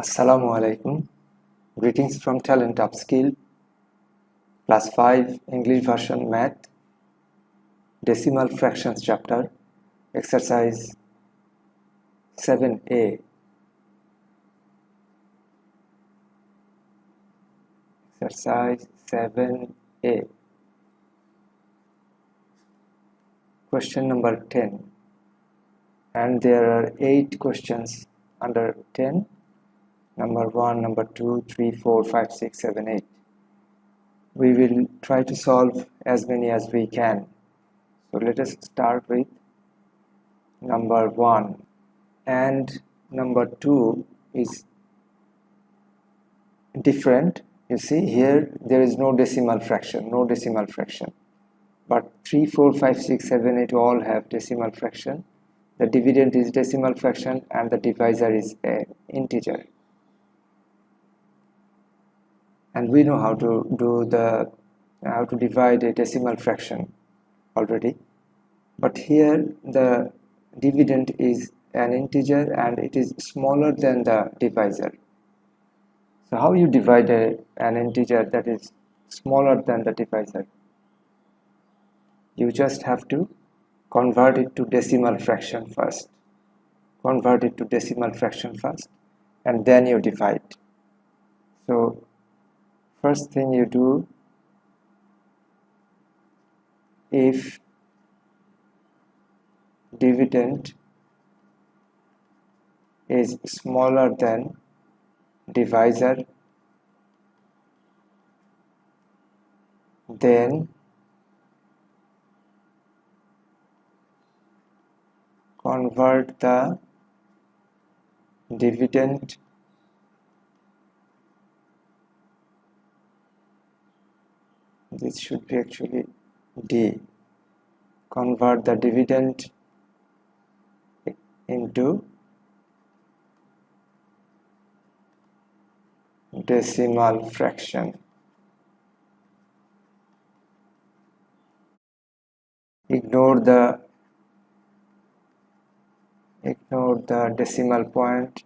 Assalamu alaikum. Greetings from Talent Upskill, Class 5 English version Math, Decimal Fractions chapter, Exercise 7a. Exercise 7a. Question number 10. And there are 8 questions under 10. Number 1, number 2, 3, 4, 5, 6, 7, 8. We will try to solve as many as we can. So let us start with number 1. And number 2 is different. You see here there is no decimal fraction, but 3, 4, 5, 6, 7, 8 all have decimal fraction. The dividend is decimal fraction and the divisor is an integer. And we know how to divide a decimal fraction already, but here the dividend is an integer and it is smaller than the divisor. So how you divide an integer that is smaller than the divisor? You just have to convert it to decimal fraction first. And then you divide. So first thing you do, if dividend is smaller than divisor, then convert the dividend this should be actually D. Convert the dividend into decimal fraction. Ignore the decimal point.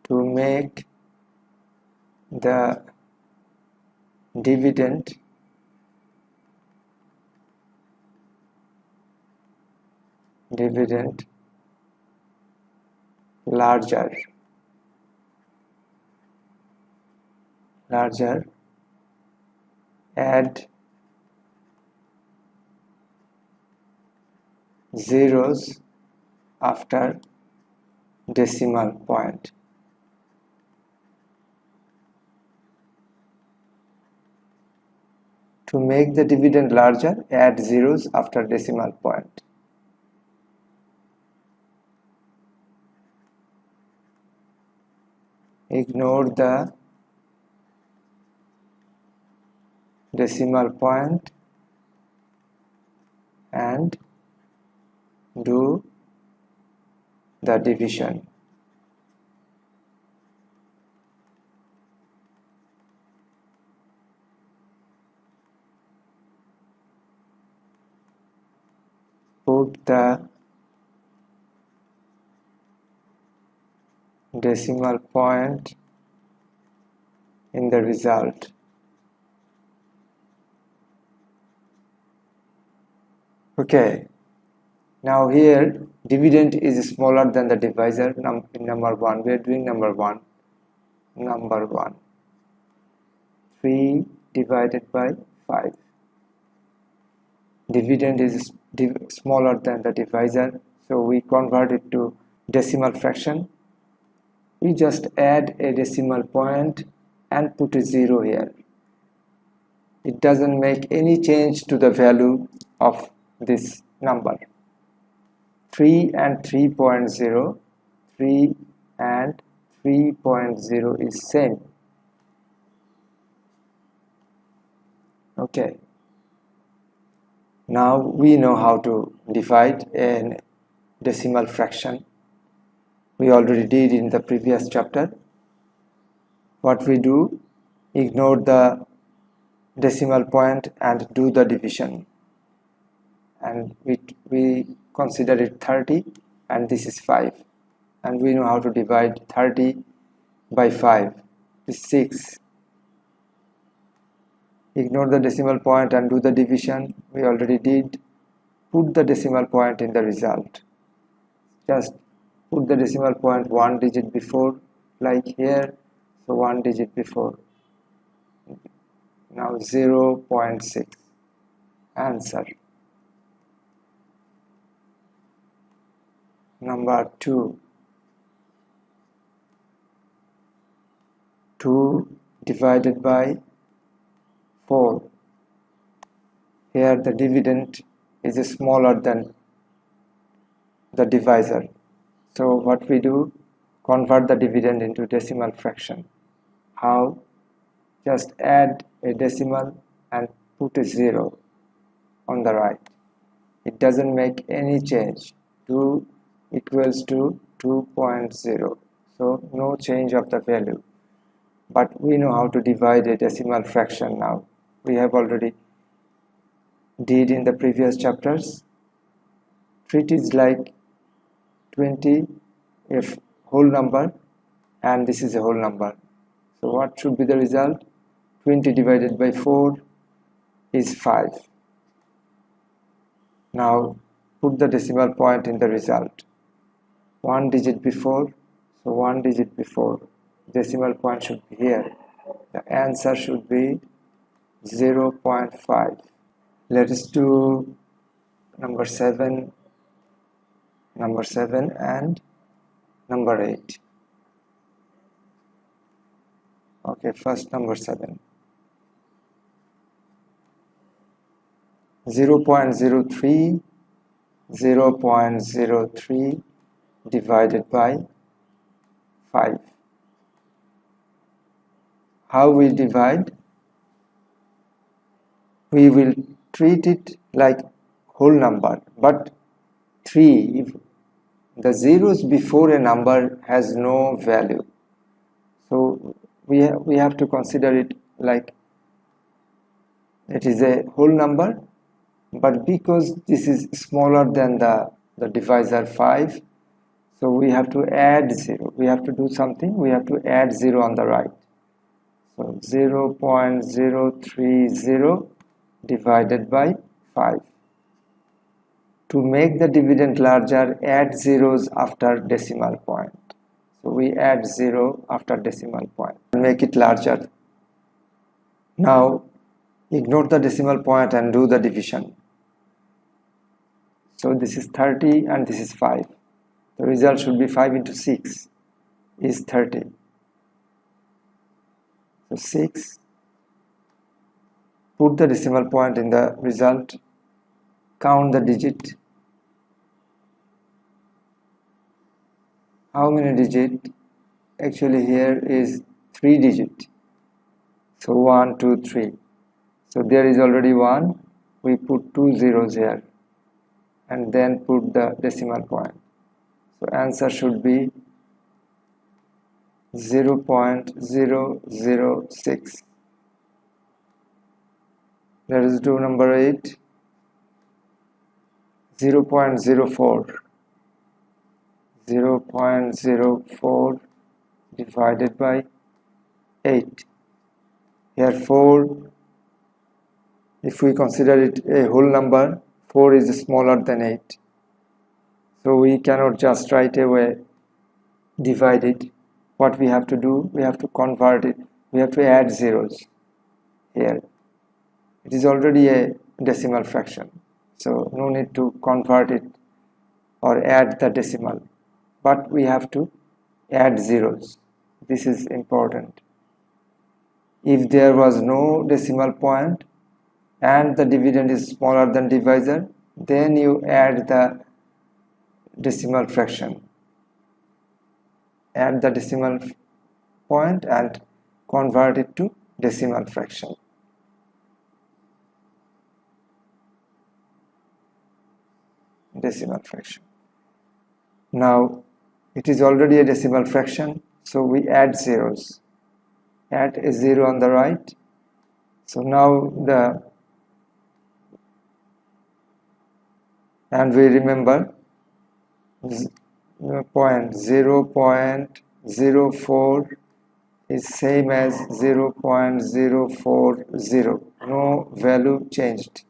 To make the dividend larger, add zeros after decimal point. To make the dividend larger, add zeros after decimal point. Ignore the decimal point and do the division. Put the decimal point in the result. Okay, now here dividend is smaller than the divisor. In number 1, we are doing number 1. 3 divided by 5. Dividend is smaller than the divisor, so we convert it to decimal fraction. We just add a decimal point and put a 0 here. It doesn't make any change to the value of this number. 3 and 3.0, 3 and 3.0 is same. Okay, now we know how to divide a decimal fraction. We already did in the previous chapter. What we do, ignore the decimal point and do the division, and we consider it 30 and this is 5, and we know how to divide 30 by 5 is 6. Ignore the decimal point and do the division. We already did. Put the decimal point in the result. Just put the decimal point one digit before, like here, so one digit before. Now 0.6. Answer. Number 2. 2 divided by 4. Here the dividend is smaller than the divisor. So what we do, convert the dividend into decimal fraction. How? Just add a decimal and put a 0 on the right. It doesn't make any change. 2 equals to 2.0. So no change of the value. But we know how to divide a decimal fraction now. We have already did in the previous chapters. Treat is like 20 if whole number and this is a whole number. So what should be the result? 20 divided by 4 is 5. Now put the decimal point in the result. One digit before, so one digit before. Decimal point should be here. The answer should be 0.5. Let us do number 7 and number 8. Okay, first number 7. 0.03 divided by 5. How we divide? We will treat it like whole number, but 3, if the zeros before a number has no value, so we have to consider it like it is a whole number, but because this is smaller than the divisor 5, so we have to add 0. We have to do something. We have to add 0 on the right. So 0.030 divided by 5. To make the dividend larger, add zeros after decimal point. So we add 0 after decimal point and make it larger. Now ignore the decimal point and do the division. So this is 30 and this is 5. The result should be 5 into 6 is 30. So 6. Put the decimal point in the result. Count the digit. How many digit? Actually here is 3 digit. So 1, 2, 3. So there is already 1. We put 2 zeros here and then put the decimal point. So answer should be 0.006. Let us do number 8. 0.04. 0.04 divided by 8. Here 4, if we consider it a whole number, 4 is smaller than 8. So we cannot just right away divide it. What we have to do, we have to convert it. We have to add zeros here. It is already a decimal fraction, so no need to convert it or add the decimal. But we have to add zeros. This is important. If there was no decimal point and the dividend is smaller than divisor, then you add the decimal fraction. add the decimal point and convert it to decimal fraction. Now it is already a decimal fraction, so we add zeros. Add a 0 on the right. So now and we remember point 0.04 is same as 0.040. No value changed.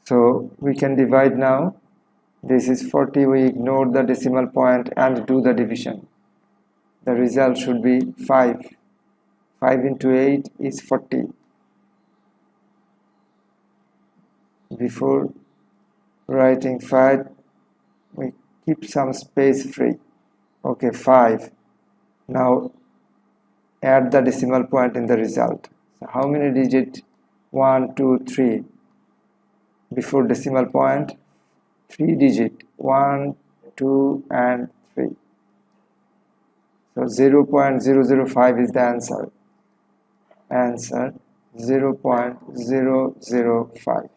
So we can divide now. This is 40. We ignore the decimal point and do the division. The result should be 5. 5 into 8 is 40. Before writing 5, we keep some space free. Okay, 5. Now add the decimal point in the result. So how many digits? 1, 2, 3. Before decimal point, 3 digits. 1, 2, and 3. So 0.005 is the answer. Answer 0.005.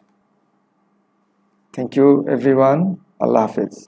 Thank you everyone. Allah Hafiz.